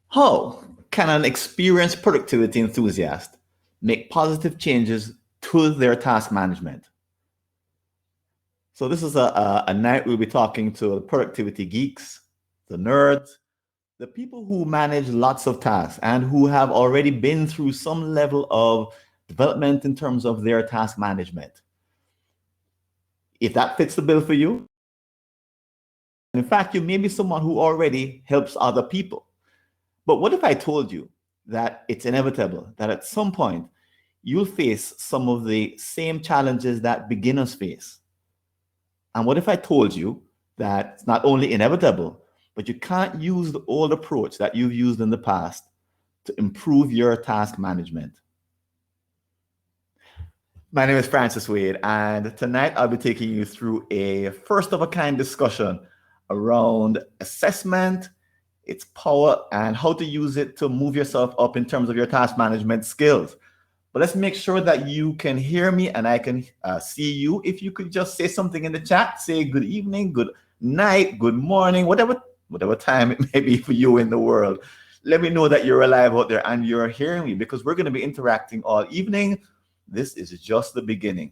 How can an experienced productivity enthusiast make positive changes to their task management? So, this is a night we'll be talking to the productivity geeks, the nerds, the people who manage lots of tasks and who have already been through some level of development in terms of their task management. If that fits the bill for you, in fact, you may be someone who already helps other people. But what if I told you that it's inevitable that at some point you'll face some of the same challenges that beginners face? And what if I told you that it's not only inevitable, but you can't use the old approach that you've used in the past to improve your task management? My name is Francis Wade, and tonight I'll be taking you through a first of a kind discussion around assessment, its power, and how to use it to move yourself up in terms of your task management skills. But let's make sure that you can hear me and I can see you. If you could just say something in the chat, say good evening, good night, good morning, whatever time it may be for you in the world. Let me know that you're alive out there and you're hearing me, because we're going to be interacting all evening. This is just the beginning.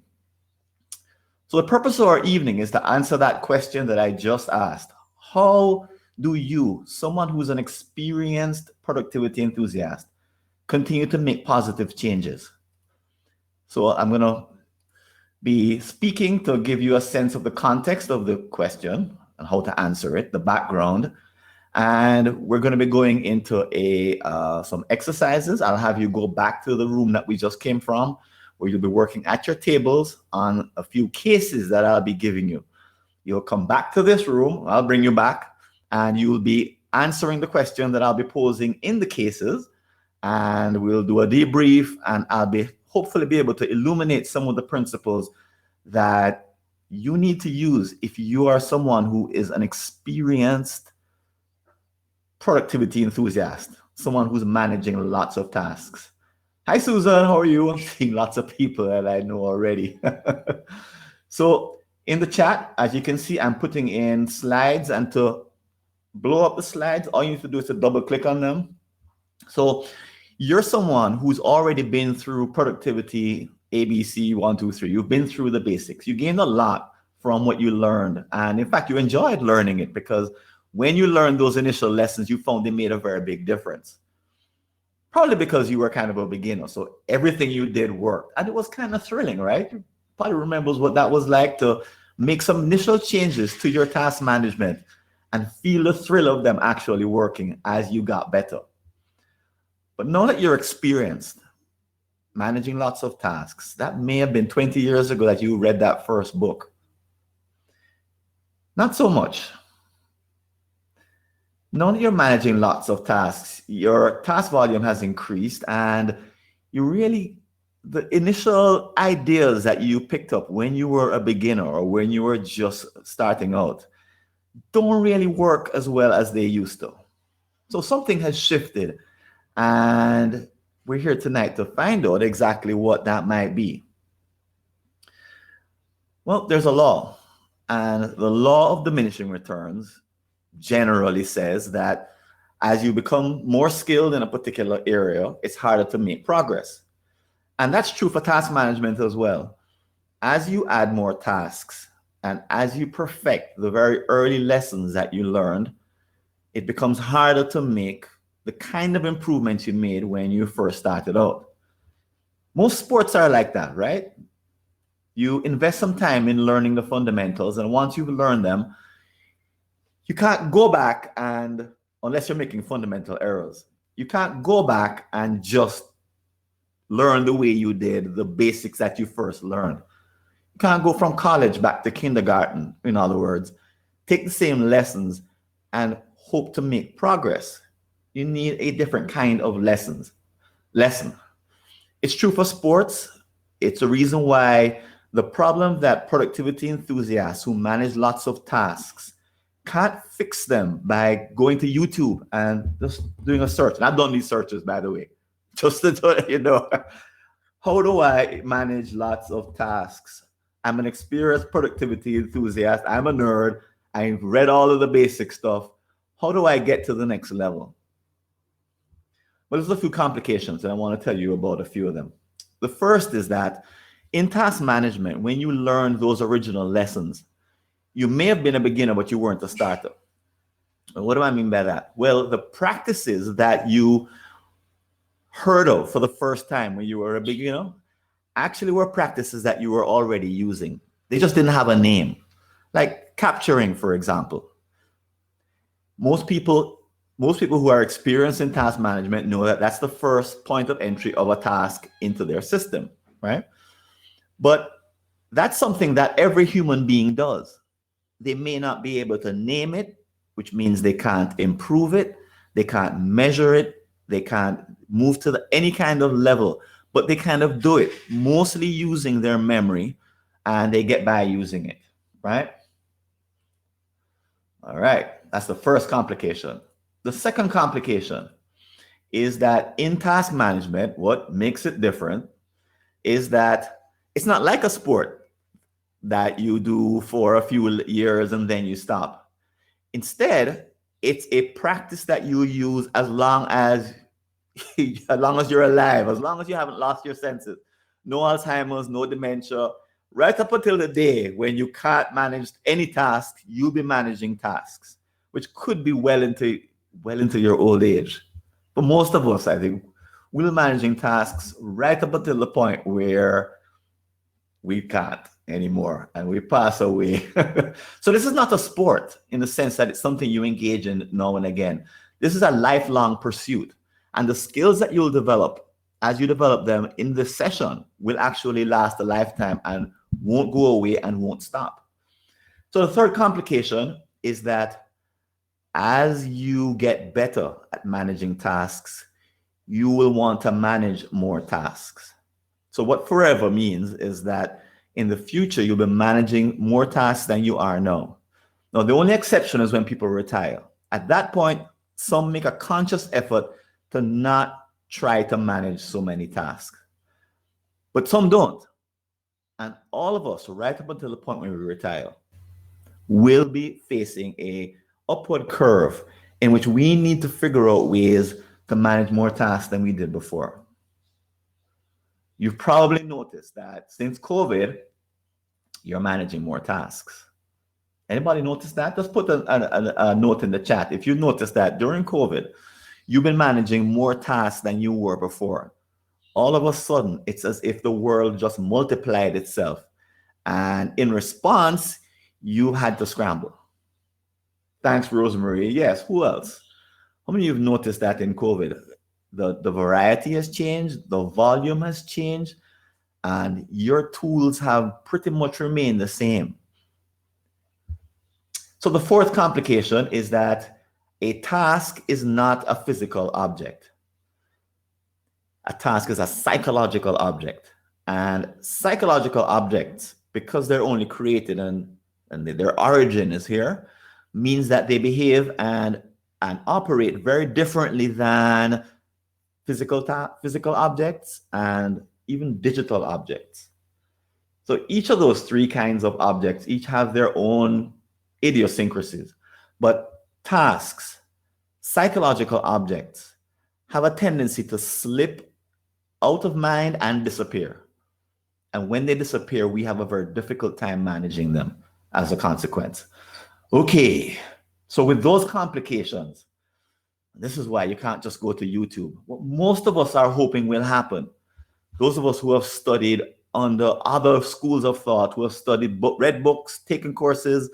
So the purpose of our evening is to answer that question that I just asked. How do you, someone who's an experienced productivity enthusiast, continue to make positive changes? So I'm going to be speaking to give you a sense of the context of the question and how to answer it, the background. And we're going to be going into some exercises. I'll have you go back to the room that we just came from, where you'll be working at your tables on a few cases that I'll be giving you. You'll come back to this room, I'll bring you back, and you'll be answering the question that I'll be posing in the cases, and we'll do a debrief, and I'll be hopefully be able to illuminate some of the principles that you need to use if you are someone who is an experienced productivity enthusiast, someone who's managing lots of tasks. Hi, Susan. How are you? I'm seeing lots of people that I know already. So in the chat, as you can see, I'm putting in slides, and to blow up the slides, all you need to do is to double click on them. So you're someone who's already been through productivity ABC 1, 2, 3. You've been through the basics. You gained a lot from what you learned. And in fact, you enjoyed learning it, because when you learned those initial lessons, you found they made a very big difference. Probably because you were kind of a beginner. So everything you did worked. And it was kind of thrilling, right? You probably remembers what that was like to make some initial changes to your task management and feel the thrill of them actually working as you got better. But now that you're experienced managing lots of tasks, that may have been 20 years ago that you read that first book. Not so much. Now that you're managing lots of tasks, your task volume has increased, and the initial ideas that you picked up when you were a beginner or when you were just starting out don't really work as well as they used to. So something has shifted, and we're here tonight to find out exactly what that might be. Well, there's a law, and the law of diminishing returns generally says that as you become more skilled in a particular area, it's harder to make progress. And that's true for task management as well. As you add more tasks and as you perfect the very early lessons that you learned, it becomes harder to make the kind of improvements you made when you first started out. Most sports are like that, right? You invest some time in learning the fundamentals, and once you've learned them, you can't go back and, unless you're making fundamental errors, you can't go back and just learn the way you did the basics that you first learned. You can't go from college back to kindergarten, in other words, take the same lessons and hope to make progress. You need a different kind of lesson. It's true for sports. It's a reason why the problem that productivity enthusiasts who manage lots of tasks can't fix them by going to YouTube and just doing a search. And I've done these searches, by the way, just to let you know. How do I manage lots of tasks? I'm an experienced productivity enthusiast. I'm a nerd. I've read all of the basic stuff. How do I get to the next level? But there's a few complications, and I want to tell you about a few of them. The first is that in task management, when you learn those original lessons, you may have been a beginner, but you weren't a starter. And what do I mean by that? Well, the practices that you heard of for the first time when you were a beginner actually were practices that you were already using. They just didn't have a name. Like capturing, for example. Most people who are experienced in task management know that that's the first point of entry of a task into their system, right? But that's something that every human being does. They may not be able to name it, which means they can't improve it, they can't measure it, they can't move to any kind of level, but they kind of do it, mostly using their memory, and they get by using it, right? All right, that's the first complication. The second complication is that in task management, what makes it different is that it's not like a sport that you do for a few years and then you stop. Instead, it's a practice that you use as long as you're alive, as long as you haven't lost your senses. No Alzheimer's, no dementia. Right up until the day when you can't manage any task, you'll be managing tasks, which could be well into your old age. For most of us, I think, we're managing tasks right up until the point where we can't anymore and we pass away. So this is not a sport in the sense that it's something you engage in now and again. This is a lifelong pursuit. And the skills that you'll develop as you develop them in this session will actually last a lifetime and won't go away and won't stop. So the third complication is that as you get better at managing tasks, you will want to manage more tasks. So what forever means is that in the future, you'll be managing more tasks than you are now. Now, the only exception is when people retire. At that point, some make a conscious effort to not try to manage so many tasks. But some don't. And all of us, right up until the point when we retire, will be facing a upward curve in which we need to figure out ways to manage more tasks than we did before. You've probably noticed that since COVID, you're managing more tasks. Anybody notice that? Just put a note in the chat. If you notice that during COVID, you've been managing more tasks than you were before. All of a sudden, it's as if the world just multiplied itself. And in response, you had to scramble. Thanks, Rosemary. Yes, who else? How many of you have noticed that in COVID? The variety has changed, the volume has changed, and your tools have pretty much remained the same. So the fourth complication is that a task is not a physical object. A task is a psychological object. And psychological objects, because they're only created and their origin is here, means that they behave and operate very differently than physical objects and even digital objects. So each of those three kinds of objects each have their own idiosyncrasies. But tasks, psychological objects, have a tendency to slip out of mind and disappear. And when they disappear, we have a very difficult time managing them as a consequence. Okay, so with those complications, this is why you can't just go to YouTube. What most of us are hoping will happen, those of us who have studied under other schools of thought, who have studied, read books, taken courses,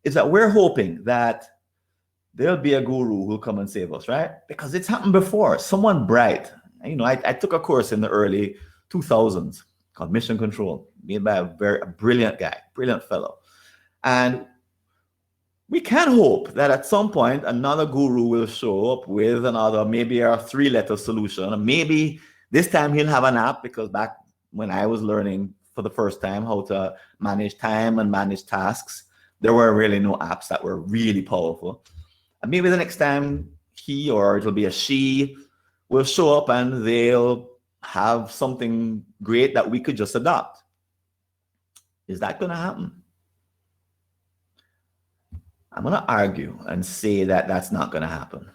is that we're hoping that there'll be a guru who'll come and save us, right? Because it's happened before. Someone bright. You know, I took a course in the early 2000s called Mission Control, made by a brilliant guy, brilliant fellow. And we can hope that at some point another guru will show up with another, maybe a 3-letter solution. And maybe this time he'll have an app, because back when I was learning for the first time how to manage time and manage tasks, there were really no apps that were really powerful. And maybe the next time he, or it'll be a she, will show up and they'll have something great that we could just adopt. Is that going to happen? I'm going to argue and say that that's not going to happen.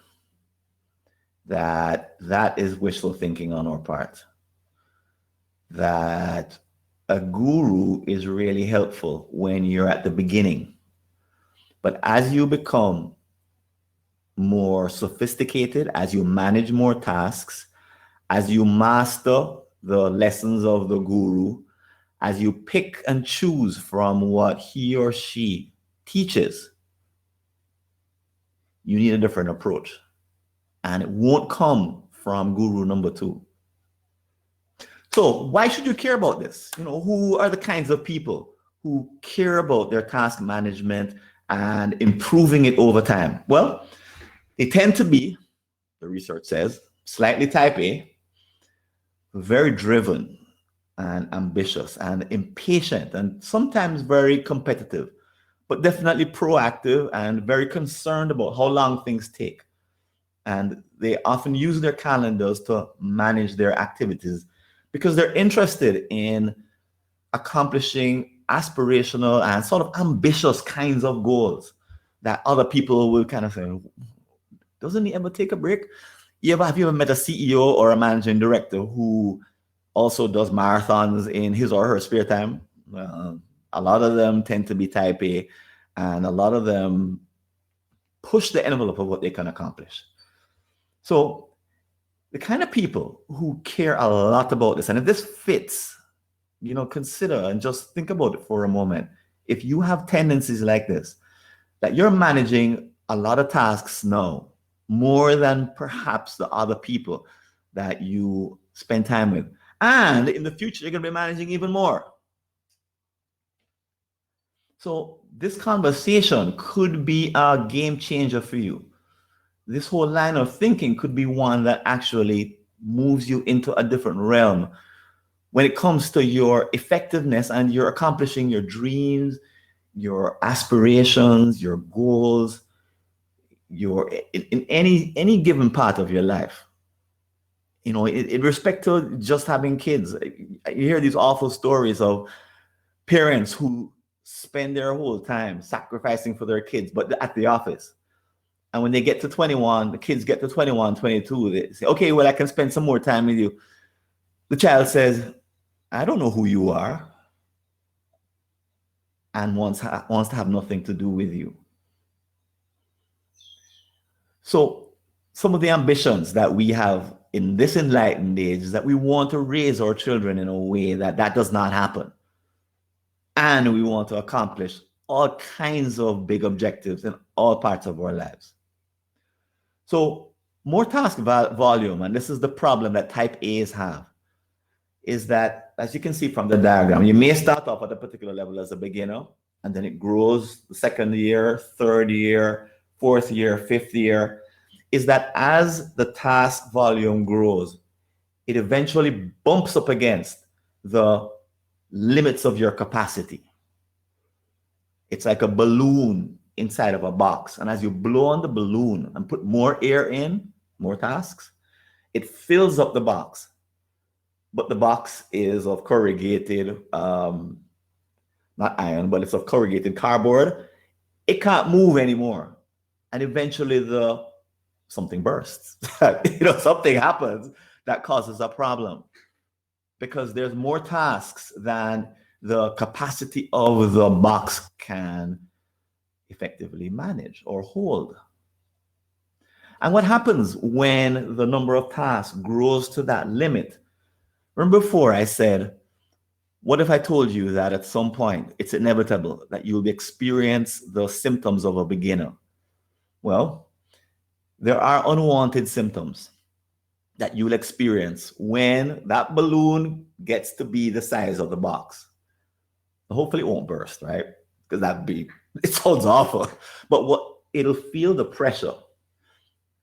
that is wishful thinking on our part. That a guru is really helpful when you're at the beginning. But as you become more sophisticated, as you manage more tasks, as you master the lessons of the guru, as you pick and choose from what he or she teaches, you need a different approach. And it won't come from guru number two. So why should you care about this? Who are the kinds of people who care about their task management and improving it over time? Well, they tend to be, the research says, slightly type A, very driven and ambitious and impatient and sometimes very competitive, but definitely proactive and very concerned about how long things take. And they often use their calendars to manage their activities because they're interested in accomplishing aspirational and sort of ambitious kinds of goals that other people will kind of say, doesn't he ever take a break? Have you ever met a CEO or a managing director who also does marathons in his or her spare time? A lot of them tend to be type A, and a lot of them push the envelope of what they can accomplish. So the kind of people who care a lot about this, and if this fits, consider and just think about it for a moment. If you have tendencies like this, that you're managing a lot of tasks now, more than perhaps the other people that you spend time with. And in the future, you're going to be managing even more. So this conversation could be a game changer for you. This whole line of thinking could be one that actually moves you into a different realm when it comes to your effectiveness and you're accomplishing your dreams, your aspirations, your goals, in any given part of your life. In respect to just having kids, you hear these awful stories of parents who spend their whole time sacrificing for their kids, but at the office. And when they get to 21, the kids get to 21, 22, they say, okay, well, I can spend some more time with you. The child says, I don't know who you are, and wants to have nothing to do with you. So some of the ambitions that we have in this enlightened age is that we want to raise our children in a way that does not happen. And we want to accomplish all kinds of big objectives in all parts of our lives. So more task volume, and this is the problem that type A's have, is that, as you can see from the diagram, you may start off at a particular level as a beginner, and then it grows the second year, third year, fourth year, fifth year, is that as the task volume grows, it eventually bumps up against the limits of your capacity. It's like a balloon inside of a box. And as you blow on the balloon and put more air in, more tasks, it fills up the box. But the box is of corrugated, not iron, but it's of corrugated cardboard. It can't move anymore. And eventually something bursts. Something happens that causes a problem because there's more tasks than the capacity of the box can effectively manage or hold. And what happens when the number of tasks grows to that limit? Remember before I said, what if I told you that at some point it's inevitable that you'll experience the symptoms of a beginner? Well, there are unwanted symptoms that you'll experience when that balloon gets to be the size of the box. Hopefully it won't burst, right? Because it sounds awful. But it'll feel the pressure.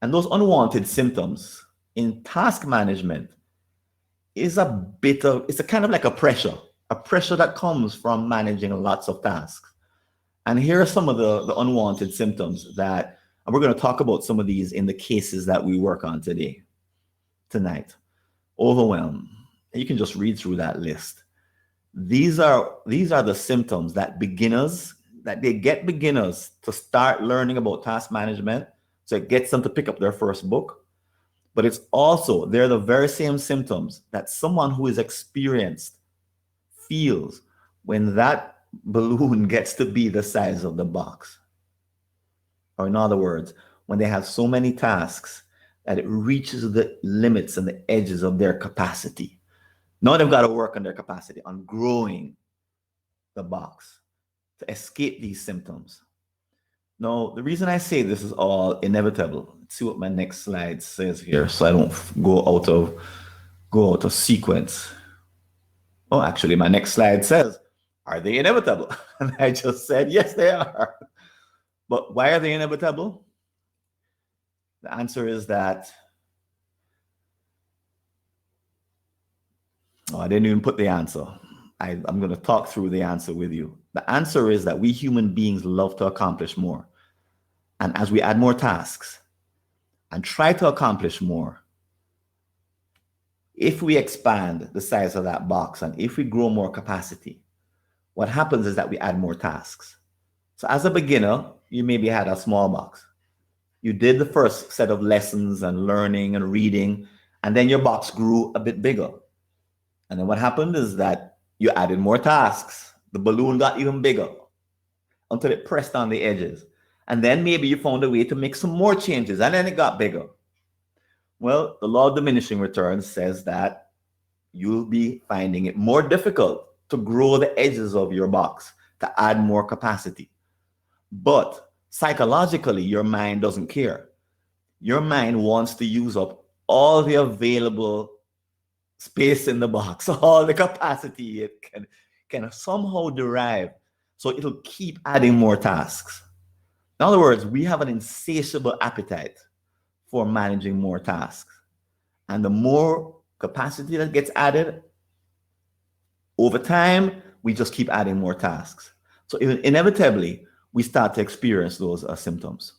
And those unwanted symptoms in task management it's a kind of like a pressure that comes from managing lots of tasks. And here are some of the unwanted symptoms and we're going to talk about some of these in the cases that we work on tonight. Overwhelm. You can just read through that list. These are the symptoms that they get beginners to start learning about task management. So it gets them to pick up their first book. But it's also, they're the very same symptoms that someone who is experienced feels when that balloon gets to be the size of the box. Or in other words, when they have so many tasks that it reaches the limits and the edges of their capacity. Now they've got to work on their capacity, on growing the box to escape these symptoms. Now, the reason I say this is all inevitable, let's see what my next slide says here so I don't go out of sequence. Oh, actually, my next slide says, are they inevitable? And I just said, yes, they are. But why are they inevitable? The answer is that, I didn't even put the answer. I'm going to talk through the answer with you. The answer is that we human beings love to accomplish more. And as we add more tasks and try to accomplish more, if we expand the size of that box and if we grow more capacity, what happens is that we add more tasks. So as a beginner, you maybe had a small box. You did the first set of lessons and learning and reading, and then your box grew a bit bigger. And then what happened is that you added more tasks. The balloon got even bigger until it pressed on the edges. And then maybe you found a way to make some more changes, and then it got bigger. Well, the law of diminishing returns says that you'll be finding it more difficult to grow the edges of your box, to add more capacity. But psychologically, your mind doesn't care. Your mind wants to use up all the available space in the box, all the capacity it can somehow derive. So it'll keep adding more tasks. In other words, we have an insatiable appetite for managing more tasks. And the more capacity that gets added, over time, we just keep adding more tasks. So inevitably, we start to experience those symptoms.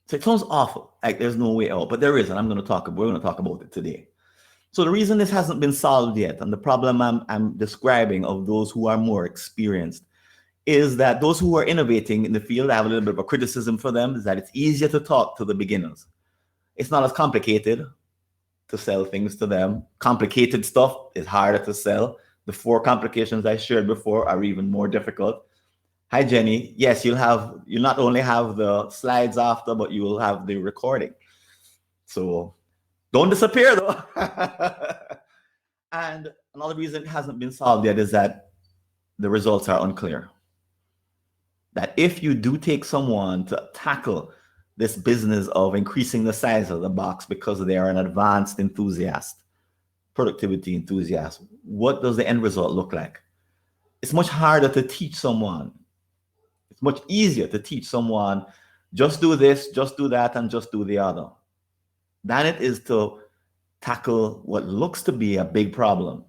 So it sounds awful, like there's no way out, but there is, and we're going to talk about it today. So the reason this hasn't been solved yet, and the problem I'm describing of those who are more experienced, is that those who are innovating in the field, I have a little bit of a criticism for them, is that it's easier to talk to the beginners. It's not as complicated to sell things to them. Complicated stuff is harder to sell. The 4 complications I shared before are even more difficult. Hi, Jenny. Yes, you'll not only have the slides after, but you will have the recording. So don't disappear though. And another reason it hasn't been solved yet is that the results are unclear. That if you do take someone to tackle this business of increasing the size of the box because they are an advanced enthusiast, productivity enthusiast, what does the end result look like? It's much harder to teach someone. It's much easier to teach someone, just do this, just do that, and just do the other, than it is to tackle what looks to be a big problem.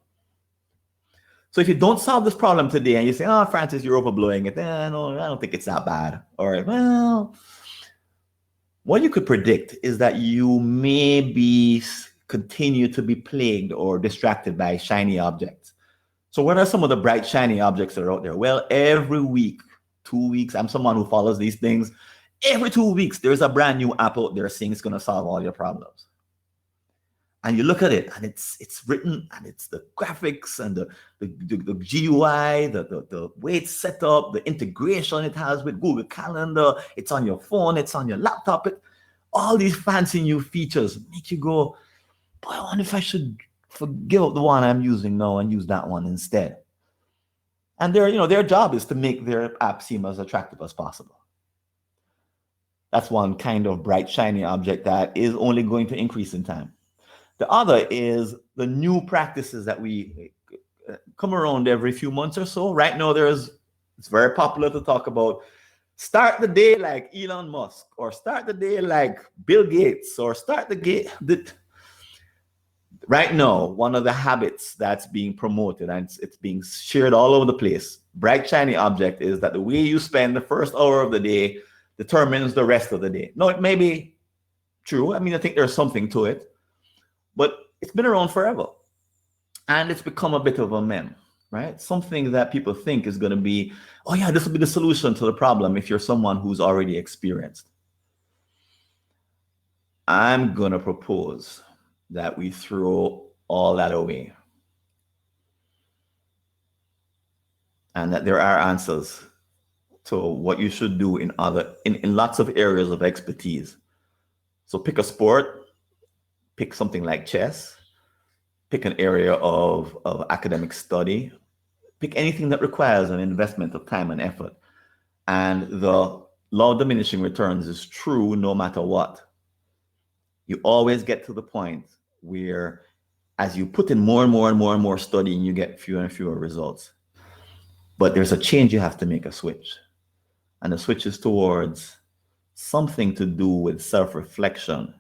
So if you don't solve this problem today and you say, oh, Francis, you're overblowing it, no, I don't think it's that bad. Or, well, what you could predict is that you may continue to be plagued or distracted by shiny objects. So what are some of the bright, shiny objects that are out there? Well, every week, 2 weeks, I'm someone who follows these things. Every 2 weeks, there's a brand new app out there saying it's going to solve all your problems. And you look at it, and it's written, and it's the graphics and the GUI, the way it's set up, the integration it has with Google Calendar. It's on your phone, it's on your laptop. All these fancy new features make you go, boy, I wonder if I should forgive the one I'm using now and use that one instead. And their job is to make their app seem as attractive as possible. That's one kind of bright, shiny object that is only going to increase in time. The other is the new practices that we come around every few months or so. Right now, it's very popular to talk about start the day like Elon Musk, or start the day like Bill Gates, or start right now, one of the habits that's being promoted, and it's being shared all over the place, bright, shiny object, is that the way you spend the first hour of the day determines the rest of the day. No, it may be true. I mean, I think there's something to it. But it's been around forever. And it's become a bit of a meme, right? Something that people think is going to be, oh yeah, this will be the solution to the problem if you're someone who's already experienced. I'm going to propose that we throw all that away and that there are answers to what you should do in lots of areas of expertise. So pick a sport, pick something like chess, pick an area of academic study, pick anything that requires an investment of time and effort. And the law of diminishing returns is true no matter what. You always get to the point where as you put in more and more and more and more studying, you get fewer and fewer results. But there's a change you have to make, a switch. And the switch is towards something to do with self-reflection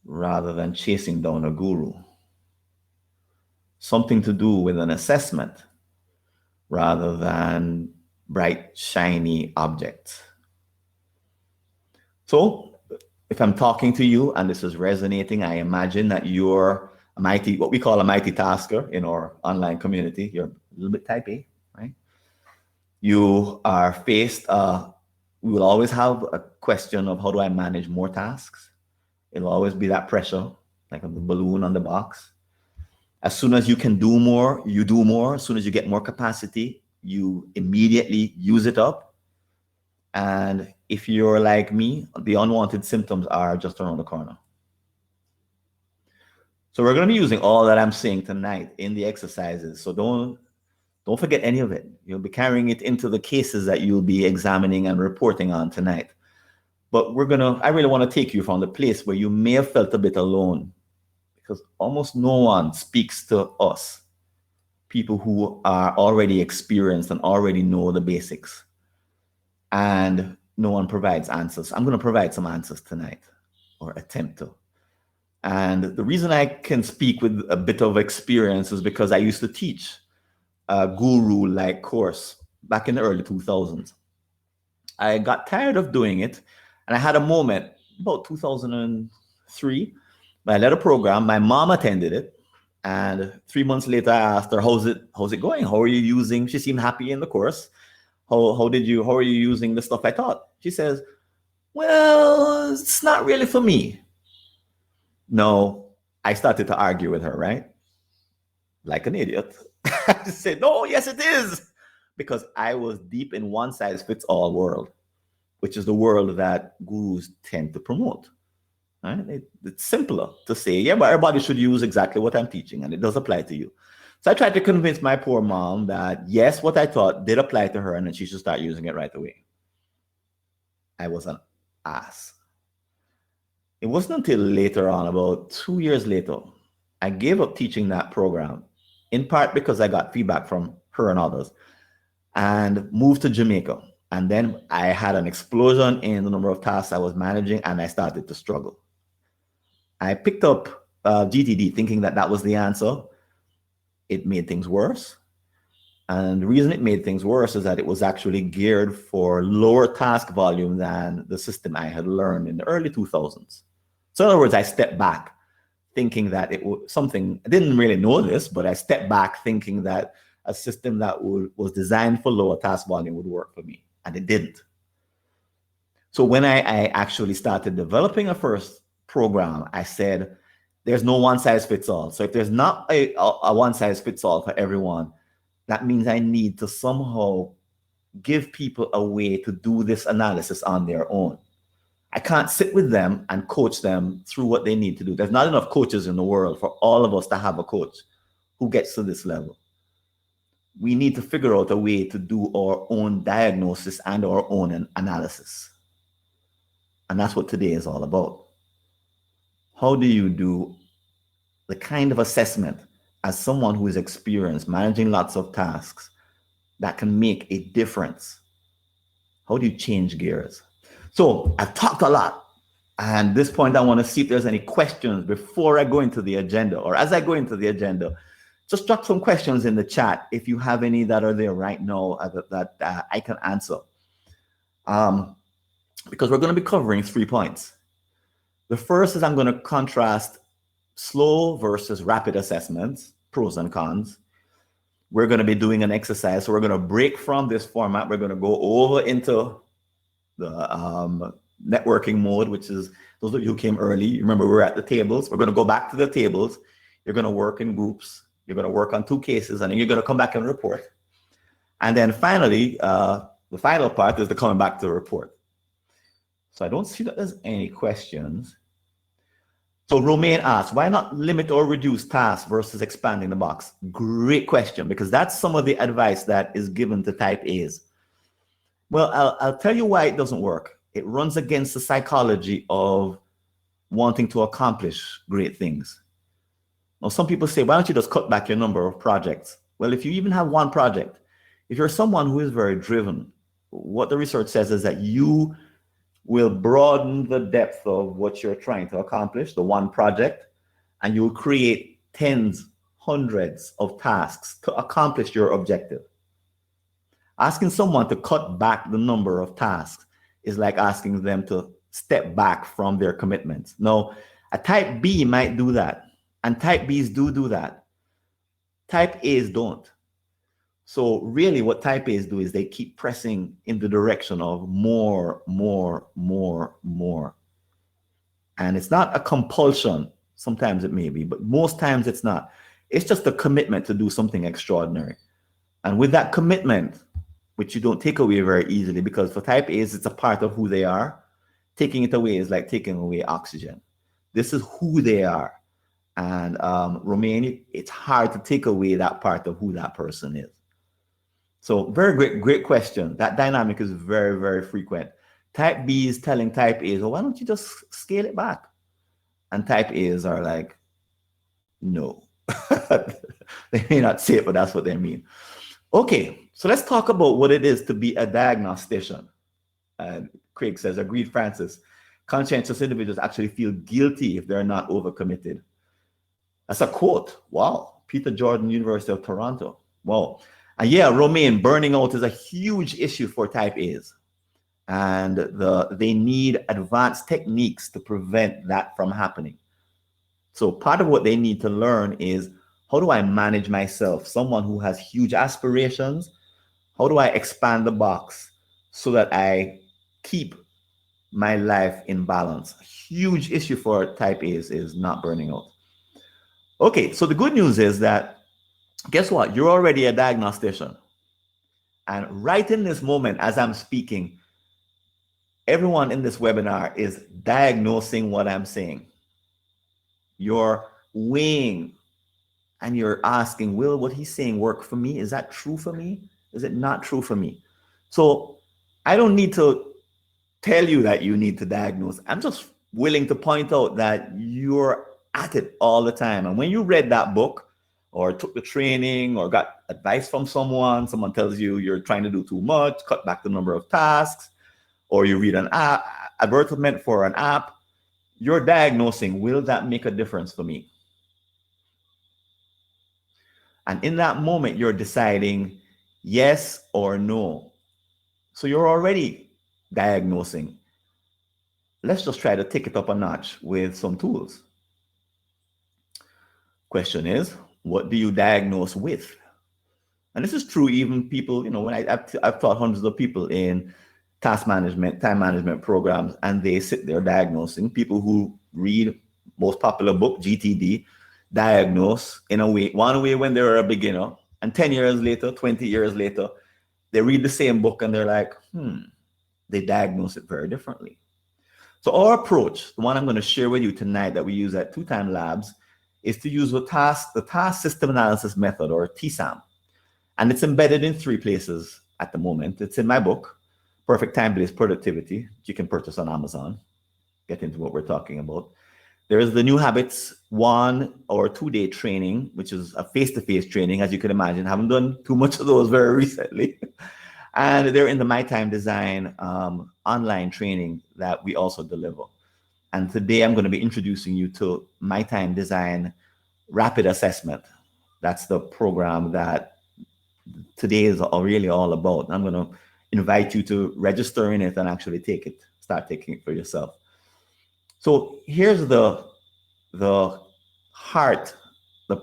rather than chasing down a guru. Something to do with an assessment rather than bright, shiny objects. So if I'm talking to you and this is resonating, I imagine that you're what we call a multitasker in our online community. You're a little bit type A, right? You are faced, we will always have a question of how do I manage more tasks? It'll always be that pressure, like a balloon on the box. As soon as you can do more, you do more. As soon as you get more capacity, you immediately use it up. And if you're like me, the unwanted symptoms are just around the corner. So we're going to be using all that I'm saying tonight in the exercises. So don't forget any of it. You'll be carrying it into the cases that you'll be examining and reporting on tonight. But I really want to take you from the place where you may have felt a bit alone, because almost no one speaks to us, people who are already experienced and already know the basics. And no one provides answers. I'm going to provide some answers tonight, or attempt to. And the reason I can speak with a bit of experience is because I used to teach a guru-like course back in the early 2000s. I got tired of doing it, and I had a moment about 2003. I led a program. My mom attended it, and 3 months later, I asked her, "How's it going? How are you using?" She seemed happy in the course. How are you using the stuff I taught? She says, "Well, it's not really for me." No, I started to argue with her, right? Like an idiot. I said, "No, yes, it is." Because I was deep in one size fits all world, which is the world that gurus tend to promote. Right? It's simpler to say, yeah, but everybody should use exactly what I'm teaching, and it does apply to you. So I tried to convince my poor mom that yes, what I taught did apply to her, and that she should start using it right away. I was an ass. It wasn't until later on, about 2 years later, I gave up teaching that program, in part because I got feedback from her and others, and moved to Jamaica. And then I had an explosion in the number of tasks I was managing, and I started to struggle. I picked up GTD thinking that was the answer. It made things worse. And the reason it made things worse is that it was actually geared for lower task volume than the system I had learned in the early 2000s. So in other words, I stepped back thinking that it was something, I didn't really know this, but I stepped back thinking that a system that was designed for lower task volume would work for me, and it didn't. So when I actually started developing a first program, I said, there's no one size fits all. So if there's not a one size fits all for everyone, that means I need to somehow give people a way to do this analysis on their own. I can't sit with them and coach them through what they need to do. There's not enough coaches in the world for all of us to have a coach who gets to this level. We need to figure out a way to do our own diagnosis and our own analysis. And that's what today is all about. How do you do the kind of assessment as someone who is experienced managing lots of tasks that can make a difference? How do you change gears? So I've talked a lot. And at this point, I want to see if there's any questions before I go into the agenda, or as I go into the agenda. Just drop some questions in the chat if you have any that are there right now that I can answer. Because we're going to be covering 3 points. The first is I'm going to contrast slow versus rapid assessments, pros and cons. We're going to be doing an exercise. So we're going to break from this format. We're going to go over into the networking mode, which is those of you who came early. Remember, we're at the tables. We're going to go back to the tables. You're going to work in groups. You're going to work on 2 cases, and then you're going to come back and report. And then finally, the final part is the coming back to the report. So I don't see that there's any questions. So Romaine asks, why not limit or reduce tasks versus expanding the box? Great question, because that's some of the advice that is given to type A's. Well, I'll tell you why it doesn't work. It runs against the psychology of wanting to accomplish great things. Now, some people say, why don't you just cut back your number of projects? Well, if you even have 1 project, if you're someone who is very driven, what the research says is that you will broaden the depth of what you're trying to accomplish, the 1 project, and you'll create tens, hundreds of tasks to accomplish your objective. Asking someone to cut back the number of tasks is like asking them to step back from their commitments. Now, a type B might do that, and type Bs do that. Type A's don't. So really what type A's do is they keep pressing in the direction of more. And it's not a compulsion. Sometimes it may be, but most times it's not. It's just a commitment to do something extraordinary. And with that commitment, which you don't take away very easily, because for type A's, it's a part of who they are. Taking it away is like taking away oxygen. This is who they are. And Romaine, it's hard to take away that part of who that person is. So very great question. That dynamic is very, very frequent. Type B is telling type A's, well, why don't you just scale it back? And type A's are like, no. They may not say it, but that's what they mean. Okay, so let's talk about what it is to be a diagnostician. Craig says, agreed, Francis. Conscientious individuals actually feel guilty if they're not overcommitted. That's a quote. Wow. Peter Jordan, University of Toronto. Wow. And yeah, Romaine, burning out is a huge issue for type A's. And they need advanced techniques to prevent that from happening. So part of what they need to learn is, how do I manage myself? Someone who has huge aspirations, how do I expand the box so that I keep my life in balance? A huge issue for type A's is not burning out. Okay, so the good news is that, guess what? You're already a diagnostician. And right in this moment, as I'm speaking, everyone in this webinar is diagnosing what I'm saying. You're weighing and you're asking, will what he's saying work for me? Is that true for me? Is it not true for me? So I don't need to tell you that you need to diagnose. I'm just willing to point out that you're at it all the time. And when you read that book or took the training or got advice from someone tells you you're trying to do too much, cut back the number of tasks, or you read an advertisement for an app, you're diagnosing, will that make a difference for me? And in that moment, you're deciding yes or no. So you're already diagnosing. Let's just try to take it up a notch with some tools. Question is, what do you diagnose with? And this is true even people, when I've taught hundreds of people in task management, time management programs, and they sit there diagnosing. People who read most popular book, GTD, diagnose in one way when they were a beginner, and 10 years later, 20 years later, they read the same book and they're like, they diagnose it very differently. So our approach, the one I'm going to share with you tonight that we use at 2Time Labs, is to use the task system analysis method, or TSAM. And it's embedded in 3 places at the moment. It's in my book, Perfect Time-Based Productivity, which you can purchase on Amazon. Get into what we're talking about. There is the New Habits 1 or 2-day training, which is a face-to-face training, as you can imagine. I haven't done too much of those very recently. And they're in the My Time Design online training that we also deliver. And today I'm going to be introducing you to My Time Design Rapid Assessment. That's the program that today is really all about. I'm going to invite you to register in it and actually start taking it for yourself. So here's the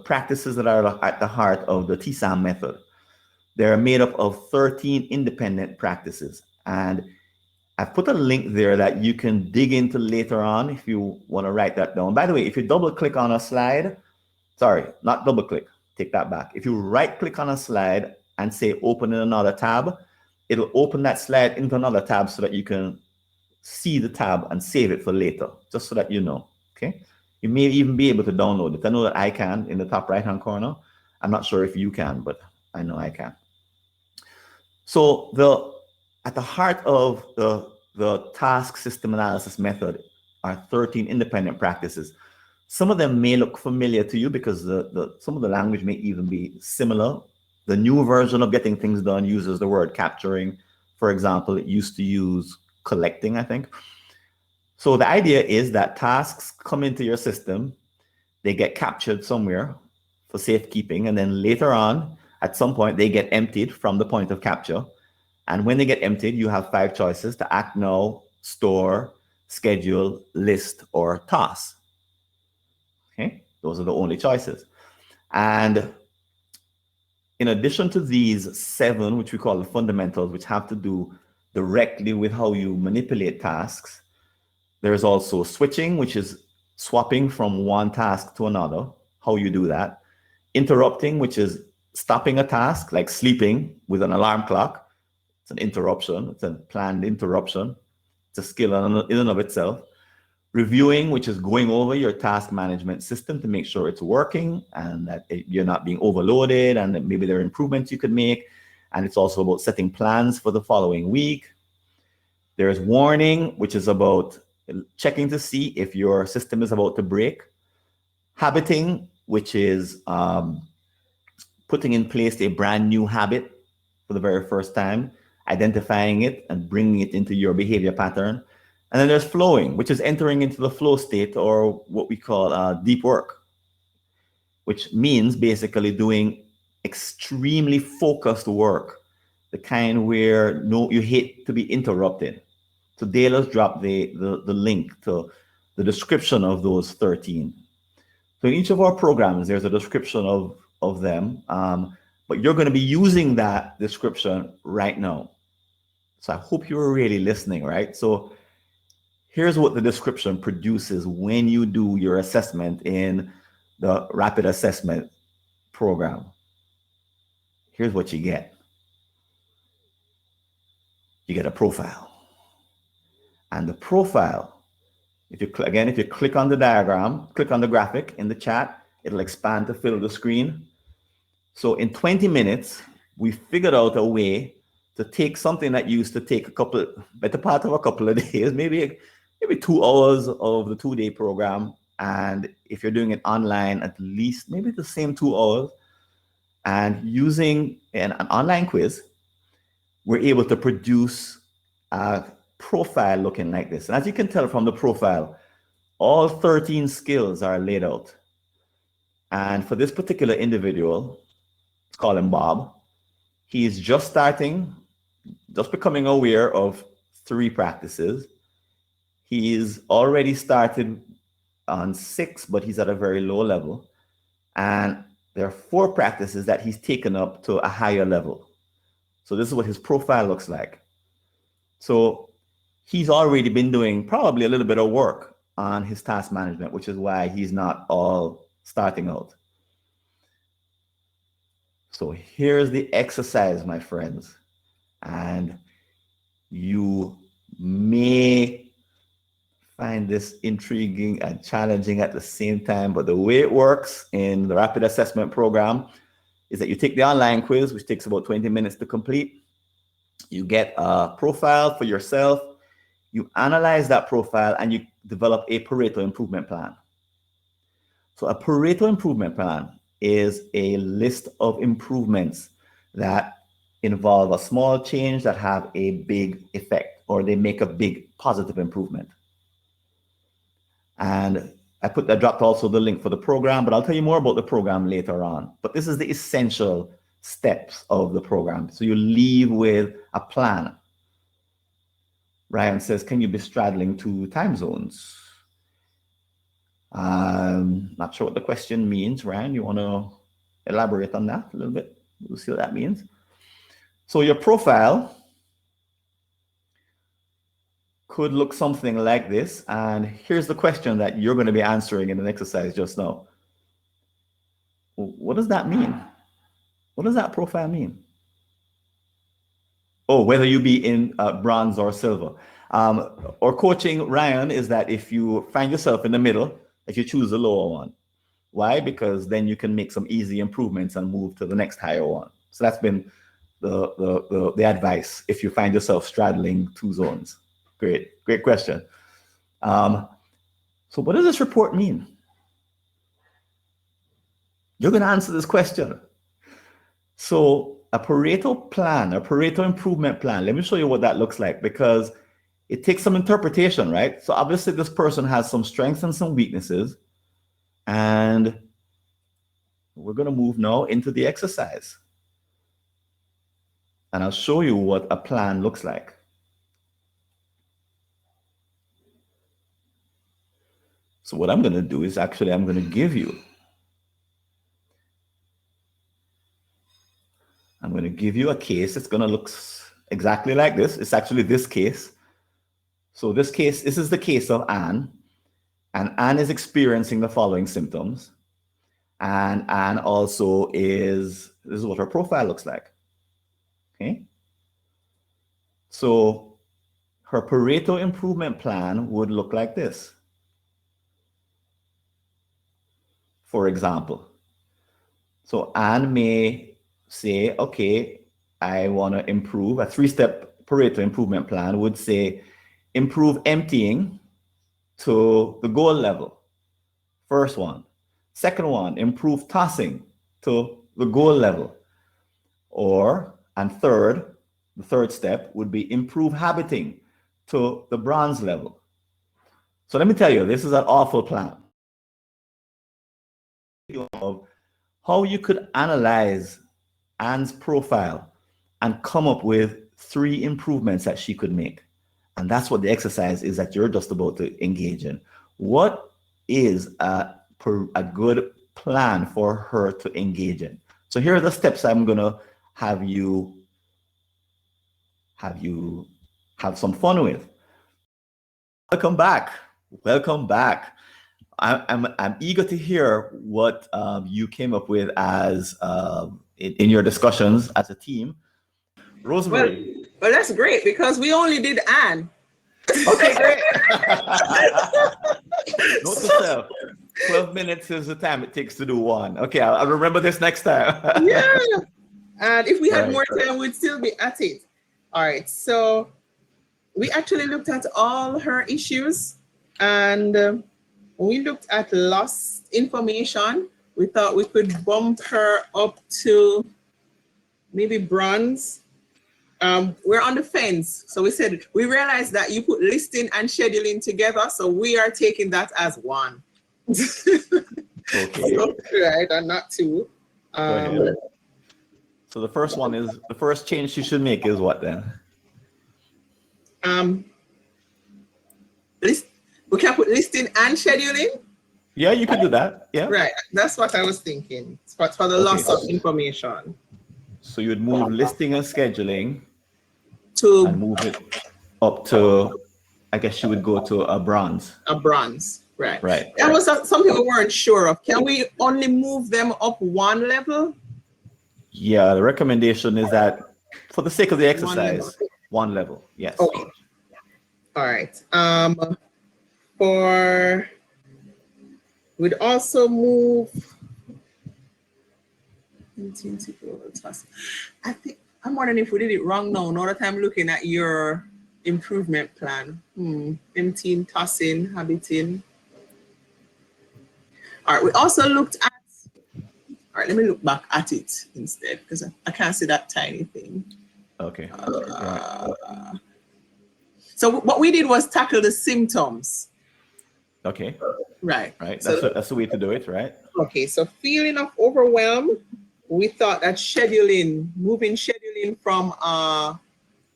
practices that are at the heart of the TSAM method. They're made up of 13 independent practices. And I've put a link there that you can dig into later on if you want to write that down. By the way, if you double click on a slide, sorry, not double click, take that back. If you right click on a slide and say open in another tab, it'll open that slide into another tab so that you can see the tab and save it for later, just so that you know, okay? You may even be able to download it. I know that I can in the top right-hand corner. I'm not sure if you can, but I know I can. So at the heart of the task system analysis method are 13 independent practices. Some of them may look familiar to you because some of the language may even be similar. The new version of getting things done uses the word capturing. For example, it used to use collecting, I think. So the idea is that tasks come into your system, they get captured somewhere for safekeeping, and then later on, at some point, they get emptied from the point of capture. And when they get emptied, you have 5 choices to act now, store, schedule, list, or toss. Okay, those are the only choices. And in addition to these 7, which we call the fundamentals, which have to do directly with how you manipulate tasks, there's also switching, which is swapping from one task to another, how you do that. Interrupting, which is stopping a task, like sleeping with an alarm clock. It's an interruption. It's a planned interruption. It's a skill in and of itself. Reviewing, which is going over your task management system to make sure it's working and that you're not being overloaded and that maybe there are improvements you could make. And it's also about setting plans for the following week. There's warning, which is about checking to see if your system is about to break. Habiting, which is putting in place a brand new habit for the very first time, identifying it and bringing it into your behavior pattern. And then there's flowing, which is entering into the flow state, or what we call deep work, which means basically doing extremely focused work, the kind where you hate to be interrupted. So Dale dropped the link to the description of those 13. So in each of our programs, there's a description of them, but you're going to be using that description right now. So I hope you're really listening, right? So here's what the description produces when you do your assessment in the rapid assessment program. Here's what you get. You get a profile. And the profile, if you click on the diagram, click on the graphic in the chat, it'll expand to fill the screen. So in 20 minutes, we figured out a way to take something that used to take better part of a couple of days, maybe 2 hours of the 2-day program. And if you're doing it online, at least maybe the same 2 hours. And using an online quiz, we're able to produce a profile looking like this. And as you can tell from the profile, all 13 skills are laid out. And for this particular individual, let's call him Bob, he's just starting, just becoming aware of 3 practices. He's already started on 6, but he's at a very low level. And there are 4 practices that he's taken up to a higher level. So this is what his profile looks like. So he's already been doing probably a little bit of work on his task management, which is why he's not all starting out. So here's the exercise, my friends. And you may find this intriguing and challenging at the same time, but the way it works in the rapid assessment program is that you take the online quiz, which takes about 20 minutes to complete. You get a profile for yourself, you analyze that profile, and you develop a Pareto improvement plan. So a Pareto improvement plan is a list of improvements that involve a small change that have a big effect, or they make a big positive improvement. And I dropped also the link for the program, but I'll tell you more about the program later on. But this is the essential steps of the program. So you leave with a plan. Ryan says, can you be straddling 2 time zones? Not sure what the question means. Ryan, you want to elaborate on that a little bit? We'll see what that means. So your profile could look something like this. And here's the question that you're going to be answering in an exercise just now. What does that mean? What does that profile mean? Oh, whether you be in bronze or silver. Or coaching, Ryan, is that if you find yourself in the middle, if you choose the lower one. Why? Because then you can make some easy improvements and move to the next higher one. So that's been the advice if you find yourself straddling two zones. Great question. So what does this report mean? You're going to answer this question. So a Pareto plan, a Pareto improvement plan, let me show you what that looks like, because it takes some interpretation, right? So obviously this person has some strengths and some weaknesses, and we're going to move now into the exercise. And I'll show you what a plan looks like. So what I'm going to do is actually I'm going to give you a case. It's going to look exactly like this. It's actually this case. So this is the case of Anne. And Anne is experiencing the following symptoms. And Anne also this is what her profile looks like. Okay. So her Pareto improvement plan would look like this. For example, so Anne may say, okay, I want to improve. A 3-step Pareto improvement plan would say, improve emptying to the goal level. First one. Second one, improve tossing to the goal level. And third, the third step would be improve habiting to the bronze level. So let me tell you, this is an awful plan. Of how you could analyze Anne's profile and come up with 3 improvements that she could make. And that's what the exercise is that you're just about to engage in. What is a good plan for her to engage in? So here are the steps I'm going to have you have some fun with. Welcome back. I'm eager to hear what you came up with as in your discussions as a team. Rosemary. Well, that's great because we only did Anne. Okay, great. Note to self, 12 minutes is the time it takes to do one. Okay, I'll remember this next time. Yeah. And if we had more time, we'd still be at it. All right. So we actually looked at all her issues, and we looked at lost information. We thought we could bump her up to maybe bronze. We're on the fence. So we said, we realized that you put listing and scheduling together. So we are taking that as one. Okay. Right, and not two. So the first change she should make is what then? We can put listing and scheduling. Yeah, you could do that. Yeah. Right. That's what I was thinking. But for the loss of information. So you would move listing and scheduling and move it up to, I guess you would go to a bronze. A bronze, right. Right. That was something we weren't sure of. Can we only move them up one level? Yeah, the recommendation is that for the sake of the exercise, one level. Yes. Okay. All right. We'd also move. I think I'm wondering if we did it wrong now. Another time looking at your improvement plan. Emptying, tossing, habiting. All right. We also looked at. All right. Let me look back at it instead because I can't see that tiny thing. Okay. So what we did was tackle the symptoms. Okay. Right. Right. That's the way to do it, right? Okay. So feeling of overwhelm, we thought that moving scheduling from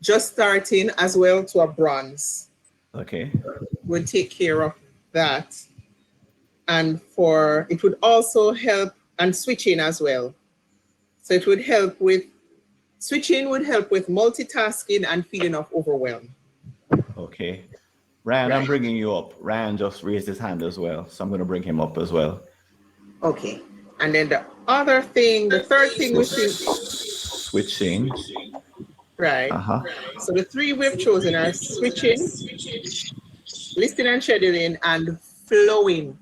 just starting as well to a bronze. Okay. Would take care of that. And it would also help and switching as well. So it would help with switching would help with multitasking and feeling of overwhelm. Okay. Ryan, I'm Right. bringing you up. Ryan just raised his hand as well, so I'm going to bring him up as well. Okay. And then the other thing, the third thing, So which is switching. right. Uh-huh. So the three we've chosen are switching, listing and scheduling, and flowing.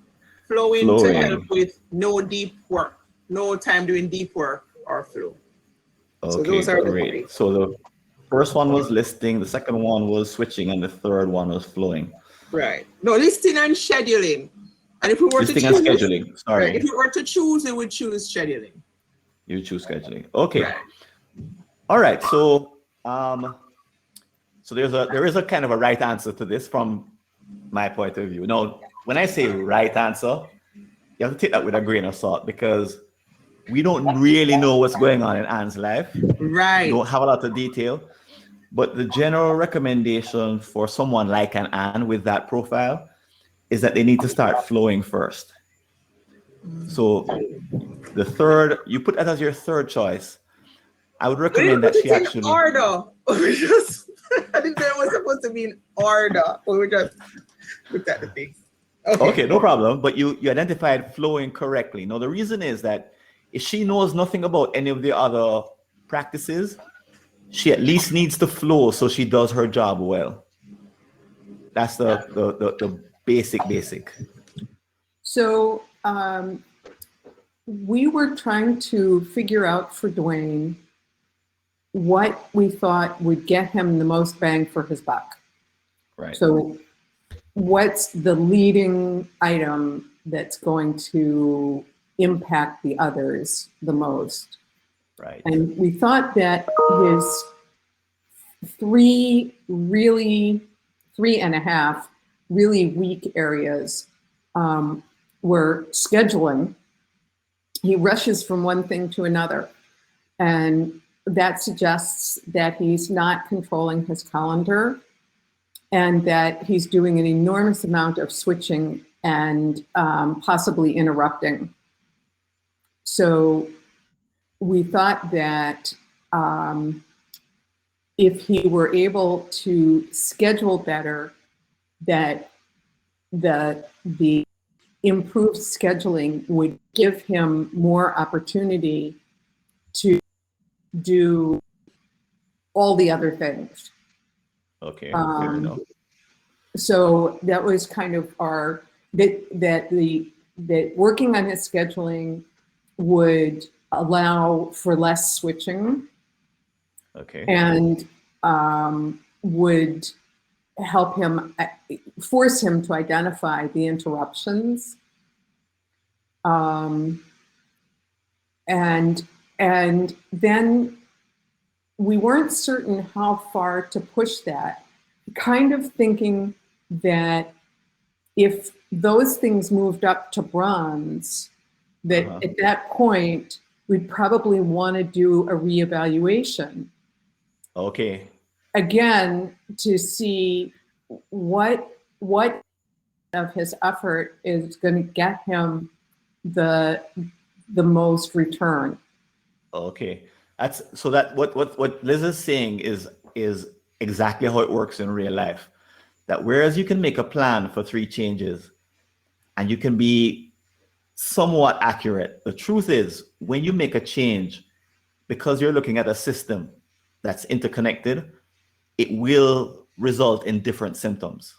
Flowing to help Flowing. with no deep work, no time doing deep work or flow. So Okay, those are the three. great. So the first one was listing, the second one was switching, and the third one was flowing. Right. No, listing and scheduling. And if we were Listing to and choose, scheduling. right, Sorry, if we were to choose, we would choose scheduling. you choose scheduling. Okay. Right. All right. So so there is a kind of a right answer to this from my point of view. Now, when I say right answer, you have to take that with a grain of salt because we don't really know what's going on in Anne's life. We Right. don't have a lot of detail. But the general recommendation for someone like an Anne with that profile is that they need to start flowing first. So the third, you put that as your third choice. I would We didn't recommend that put she it in actually. order. We just, I didn't know it was supposed to be in order. But we just looked at the things. Okay, no problem. But you identified flowing correctly. Now, the reason is that if she knows nothing about any of the other practices, she at least needs to flow so she does her job well. That's the basic. So we were trying to figure out for Dwayne what we thought would get him the most bang for his buck. Right. So what's the leading item that's going to impact the others the most? Right. And we thought that his three and a half really weak areas were scheduling. He rushes from one thing to another. And that suggests that he's not controlling his calendar and that he's doing an enormous amount of switching and possibly interrupting. So we thought that if he were able to schedule better, that the improved scheduling would give him more opportunity to do all the other things. Okay. Fair enough. So that was kind of our that working on his scheduling would allow for less switching. Okay. And would help him, force him to identify the interruptions. And then we weren't certain how far to push that, kind of thinking that if those things moved up to bronze, that at that point, we'd probably want to do a reevaluation. Okay. Again, to see what of his effort is going to get him the most return. Okay. What Liz is saying is exactly how it works in real life. That whereas you can make a plan for 3 changes and you can be somewhat accurate, the truth is when you make a change, because you're looking at a system that's interconnected, it will result in different symptoms.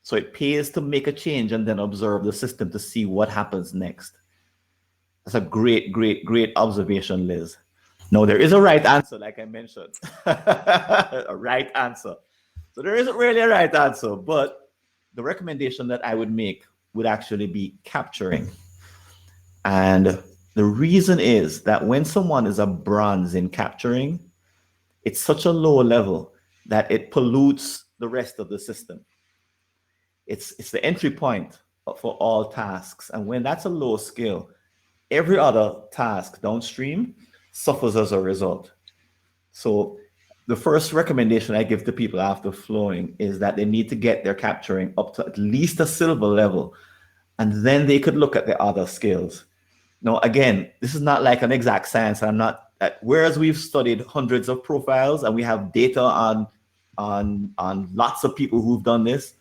So it pays to make a change and then observe the system to see what happens next. That's a great observation, Liz. No, there is a right answer, like I mentioned. A right answer. So there isn't really a right answer, but the recommendation that I would make would actually be capturing. And the reason is that when someone is a bronze in capturing, it's such a low level that it pollutes the rest of the system. It's the entry point for all tasks. And when that's a low skill, every other task downstream suffers as a result. So the first recommendation I give to people after flowing is that they need to get their capturing up to at least a silver level, and then they could look at the other skills. Now, again, this is not like an exact science. Whereas we've studied hundreds of profiles and we have data on lots of people who've done this,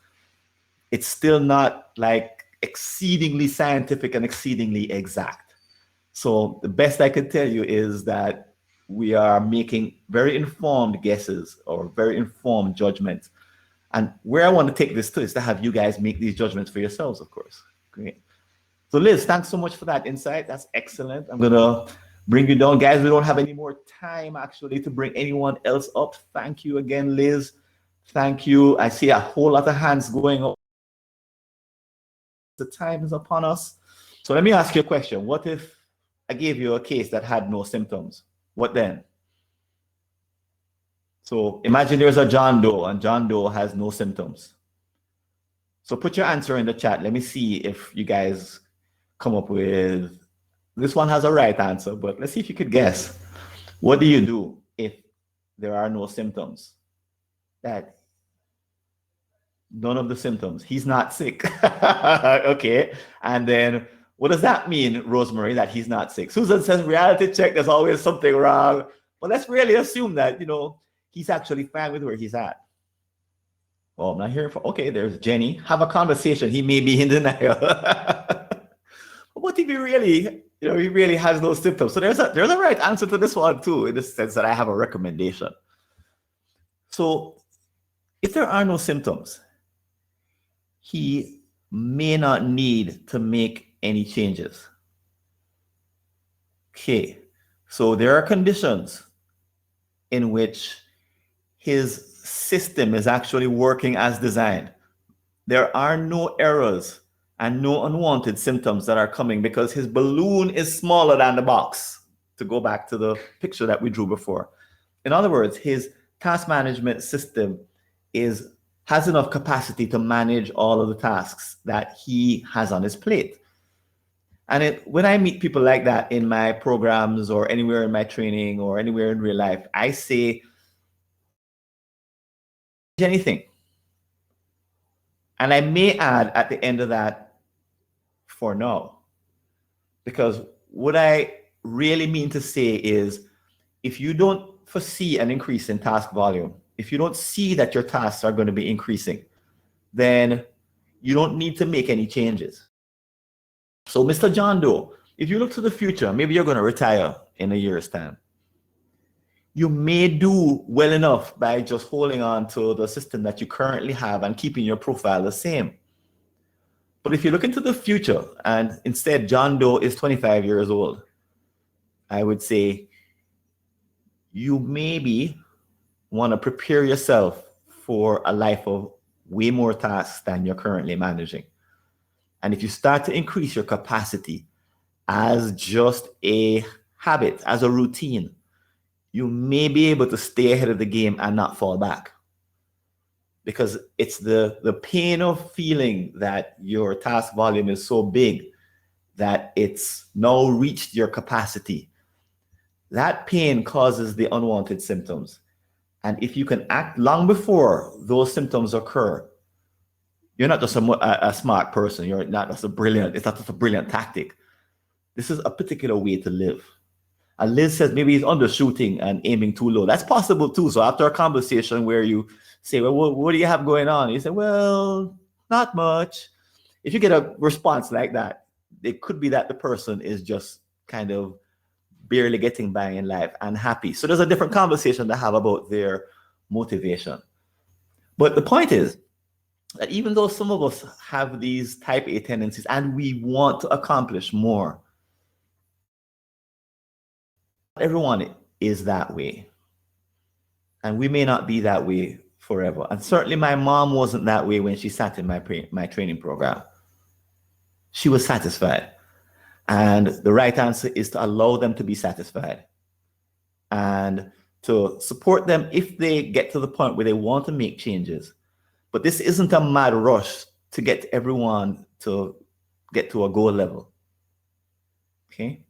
it's still not like exceedingly scientific and exceedingly exact. So the best I could tell you is that we are making very informed guesses or very informed judgments. And where I want to take this to is to have you guys make these judgments for yourselves, of course. Great. So Liz, thanks so much for that insight. That's excellent. I'm going to bring you down. Guys, we don't have any more time actually to bring anyone else up. Thank you again, Liz. Thank you. I see a whole lot of hands going up. The time is upon us. So let me ask you a question. What if I gave you a case that had no symptoms? What then? So imagine there's a John Doe and John Doe has no symptoms. So put your answer in the chat. Let me see if you guys come up with, this one has a right answer, but let's see if you could guess. What do you do if there are no symptoms? That none of the symptoms. He's not sick. Okay. And then what does that mean, Rosemary, that he's not sick? Susan says, reality check, there's always something wrong. But let's really assume that, he's actually fine with where he's at. Well, I'm not hearing from, okay, there's Jenny. Have a conversation. He may be in denial. What if he really, he really has no symptoms? So there's a right answer to this one too, in the sense that I have a recommendation. So if there are no symptoms, he may not need to make any changes. Okay, so there are conditions in which his system is actually working as designed. There are no errors and no unwanted symptoms that are coming because his balloon is smaller than the box, to go back to the picture that we drew before. In other words, his task management system has enough capacity to manage all of the tasks that he has on his plate. And when I meet people like that in my programs or anywhere in my training or anywhere in real life, I say, anything. And I may add at the end of that, for now, because what I really mean to say is, if you don't foresee an increase in task volume, if you don't see that your tasks are going to be increasing, then you don't need to make any changes. So Mr. John Doe, if you look to the future, maybe you're going to retire in a year's time. You may do well enough by just holding on to the system that you currently have and keeping your profile the same. But if you look into the future and instead John Doe is 25 years old, I would say you maybe want to prepare yourself for a life of way more tasks than you're currently managing. And if you start to increase your capacity as just a habit, as a routine, you may be able to stay ahead of the game and not fall back. Because it's the pain of feeling that your task volume is so big that it's now reached your capacity. That pain causes the unwanted symptoms. And if you can act long before those symptoms occur, you're not just a smart person. You're not just it's not just a brilliant tactic. This is a particular way to live. And Liz says maybe he's undershooting and aiming too low. That's possible too. So after a conversation where you say, well, what do you have going on? You say, well, not much. If you get a response like that, it could be that the person is just kind of barely getting by in life and happy. So there's a different conversation to have about their motivation. But the point is that even though some of us have these type A tendencies and we want to accomplish more, everyone is that way. And we may not be that way forever. And certainly my mom wasn't that way when she sat in my training program. She was satisfied. And the right answer is to allow them to be satisfied and to support them if they get to the point where they want to make changes. But this isn't a mad rush to get everyone to get to a goal level. Okay?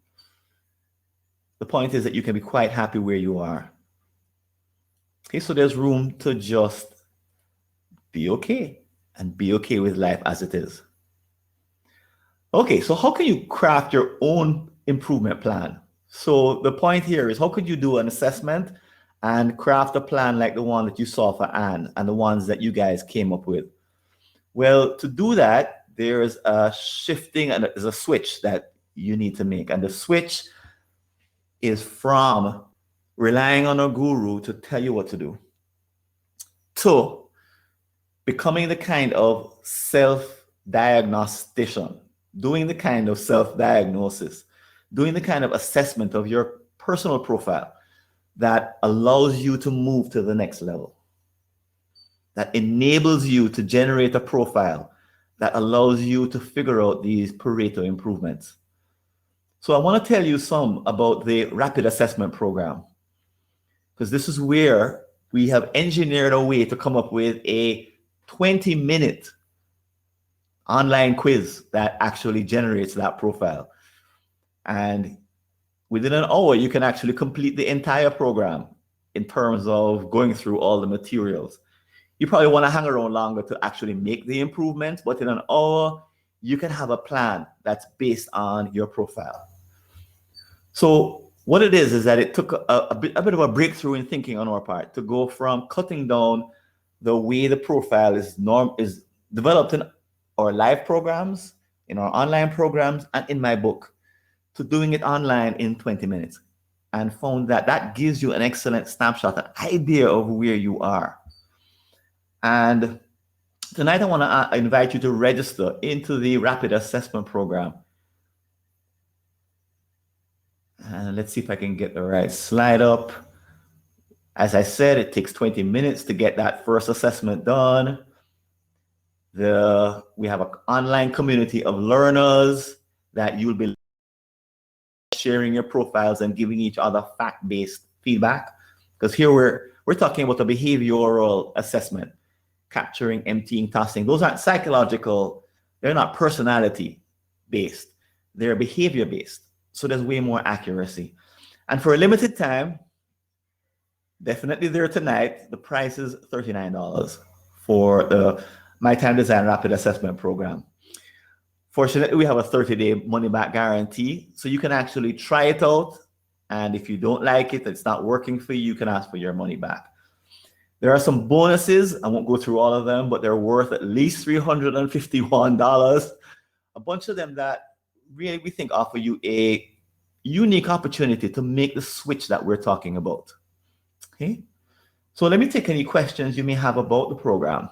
The point is that you can be quite happy where you are. Okay, so there's room to just be okay and be okay with life as it is. Okay, so how can you craft your own improvement plan? So the point here is, how could you do an assessment and craft a plan like the one that you saw for Anne and the ones that you guys came up with? Well, to do that, there's a shifting and there's a switch that you need to make. And the switch is from relying on a guru to tell you what to do to becoming the kind of self-diagnostician, doing the kind of self-diagnosis, doing the kind of assessment of your personal profile that allows you to move to the next level, that enables you to generate a profile that allows you to figure out these Pareto improvements. So I want to tell you some about the rapid assessment program, because this is where we have engineered a way to come up with a 20-minute online quiz that actually generates that profile. And within an hour, you can actually complete the entire program in terms of going through all the materials. You probably want to hang around longer to actually make the improvements, but in an hour, you can have a plan that's based on your profile. So what it is that it took a bit of a breakthrough in thinking on our part to go from cutting down the way the profile is developed in our live programs, in our online programs, and in my book, to doing it online in 20 minutes, and found that that gives you an excellent snapshot, an idea of where you are. And tonight I want to invite you to register into the Rapid Assessment Program. And let's see if I can get the right slide up. As I said, it takes 20 minutes to get that first assessment done. We have an online community of learners that you'll be sharing your profiles and giving each other fact-based feedback. Because here we're talking about a behavioral assessment, capturing, emptying, tossing. Those aren't psychological, they're not personality-based, they're behavior-based. So there's way more accuracy. And for a limited time, definitely there tonight, the price is $39 for the My Time Design Rapid Assessment Program. Fortunately, we have a 30-day money-back guarantee, so you can actually try it out. And if you don't like it, it's not working for you, you can ask for your money back. There are some bonuses. I won't go through all of them, but they're worth at least $351. A bunch of them that really we think offer you a unique opportunity to make the switch that we're talking about. Okay, so let me take any questions you may have about the program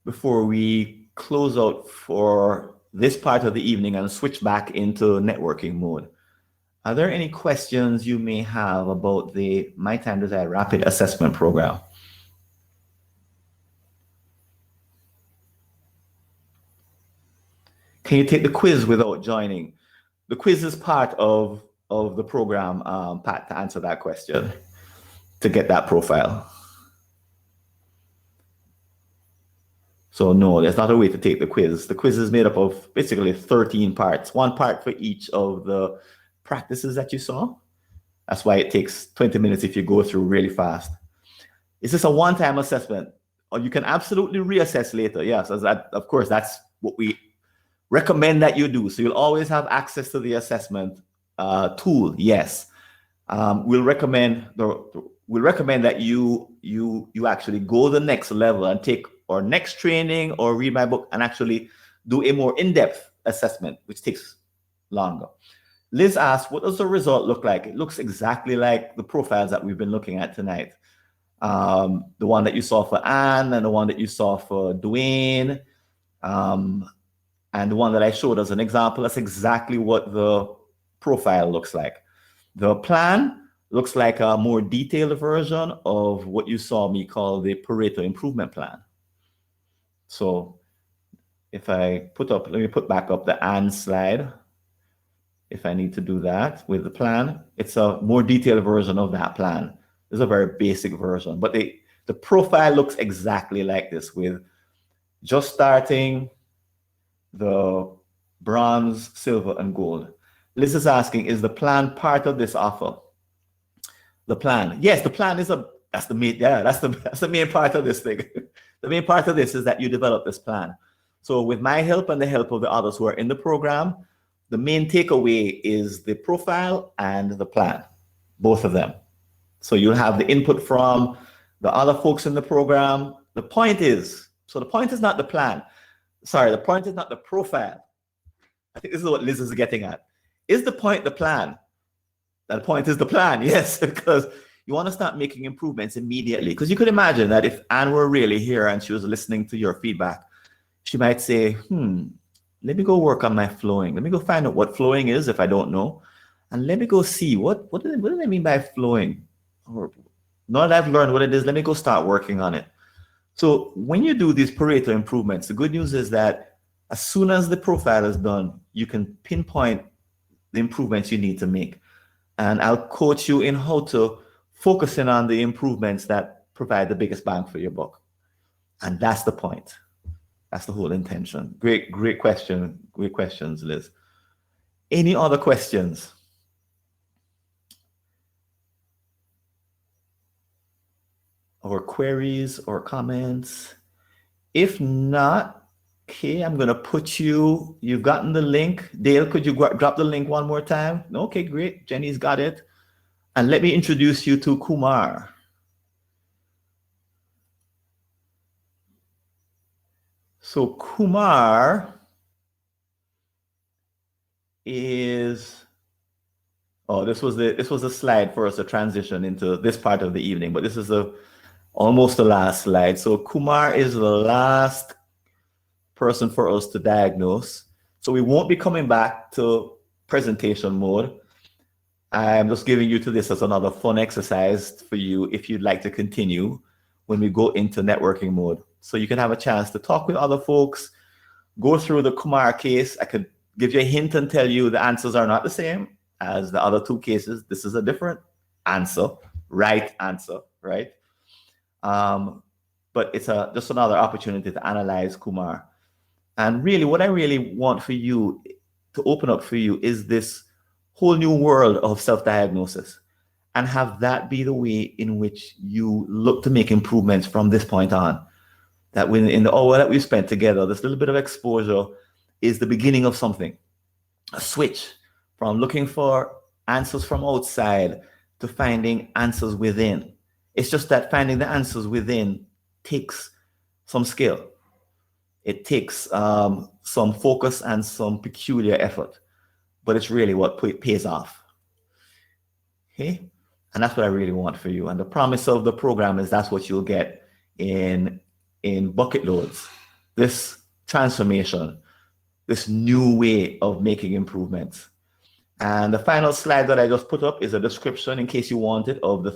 before we close out for this part of the evening and switch back into networking mode. Are there any questions you may have about the My Time Design Rapid Assessment Program? Can you take the quiz without joining? The quiz is part of the program, Pat, to answer that question, to get that profile. So no, there's not a way to take the quiz. The quiz is made up of basically 13 parts, one part for each of the practices that you saw. That's why it takes 20 minutes if you go through really fast. Is this a one-time assessment? Or you can absolutely reassess later. Yes, of course, that's what we recommend that you do. So you'll always have access to the assessment tool. Yes, we'll recommend that you actually go the next level and take our next training or read my book and actually do a more in-depth assessment, which takes longer. Liz asked, what does the result look like? It looks exactly like the profiles that we've been looking at tonight. The one that you saw for Anne and the one that you saw for Dwayne. And the one that I showed as an example, that's exactly what the profile looks like. The plan looks like a more detailed version of what you saw me call the Pareto Improvement Plan. So if I let me put back up the Anne slide. If I need to do that with the plan, it's a more detailed version of that plan. It's a very basic version, but the profile looks exactly like this, with just starting the bronze, silver, and gold. Liz is asking, is the plan part of this offer? The plan, yes, the plan is that's the main part of this thing. The main part of this is that you develop this plan. So with my help and the help of the others who are in the program, the main takeaway is the profile and the plan, both of them. So you'll have the input from the other folks in the program. The point is So the point is not the plan. Sorry, the point is not the profile. I think this is what Liz is getting at. Is the point the plan? The point is the plan, yes, because you want to start making improvements immediately. Because you could imagine that if Anne were really here and she was listening to your feedback, she might say, let me go work on my flowing. Let me go find out what flowing is if I don't know. And let me go see what do they mean by flowing? Or now that I've learned what it is, let me go start working on it. So when you do these Pareto improvements, the good news is that as soon as the profile is done, you can pinpoint the improvements you need to make. And I'll coach you in how to focus in on the improvements that provide the biggest bang for your buck. And that's the point. That's the whole intention. Great question. Great questions, Liz. Any other questions? Or queries or comments? If not, okay, I'm going to put you've gotten the link. Dale, could you drop the link one more time? Okay, great. Jenny's got it. And let me introduce you to Kumar. So Kumar is, this was a slide for us to transition into this part of the evening, but this is almost the last slide. So Kumar is the last person for us to diagnose. So we won't be coming back to presentation mode. I'm just giving you to this as another fun exercise for you if you'd like to continue when we go into networking mode. So you can have a chance to talk with other folks, go through the Kumar case. I could give you a hint and tell you the answers are not the same as the other two cases. This is a different answer, right answer, right? But it's just another opportunity to analyze Kumar. And really, what I really want for you to open up for you is this whole new world of self-diagnosis, and have that be the way in which you look to make improvements from this point on. That when in the hour that we spent together, this little bit of exposure is the beginning of something, a switch from looking for answers from outside to finding answers within. It's just that finding the answers within takes some skill. It takes some focus and some peculiar effort, but it's really what pays off. Okay? And that's what I really want for you. And the promise of the program is that's what you'll get in bucket loads. This transformation, this new way of making improvements. And the final slide that I just put up is a description, in case you want it, of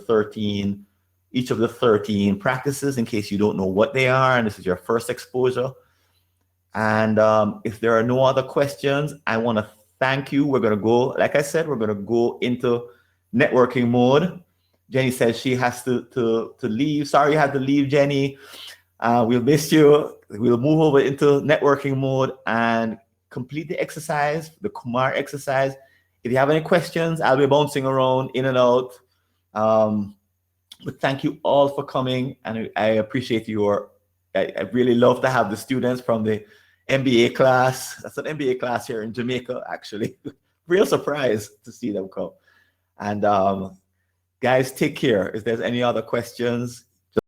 each of the 13 practices, in case you don't know what they are and this is your first exposure. And if there are no other questions, I want to thank you. We're going to go, like I said, we're going to go into networking mode. Jenny says she has to leave. Sorry you had to leave, Jenny. We'll miss you. We'll move over into networking mode and complete the exercise, the Kumar exercise. If you have any questions, I'll be bouncing around in and out. But thank you all for coming, and I appreciate I really love to have the students from the MBA class. That's an MBA class here in Jamaica, actually. Real surprise to see them come. And guys, take care. If there's any other questions,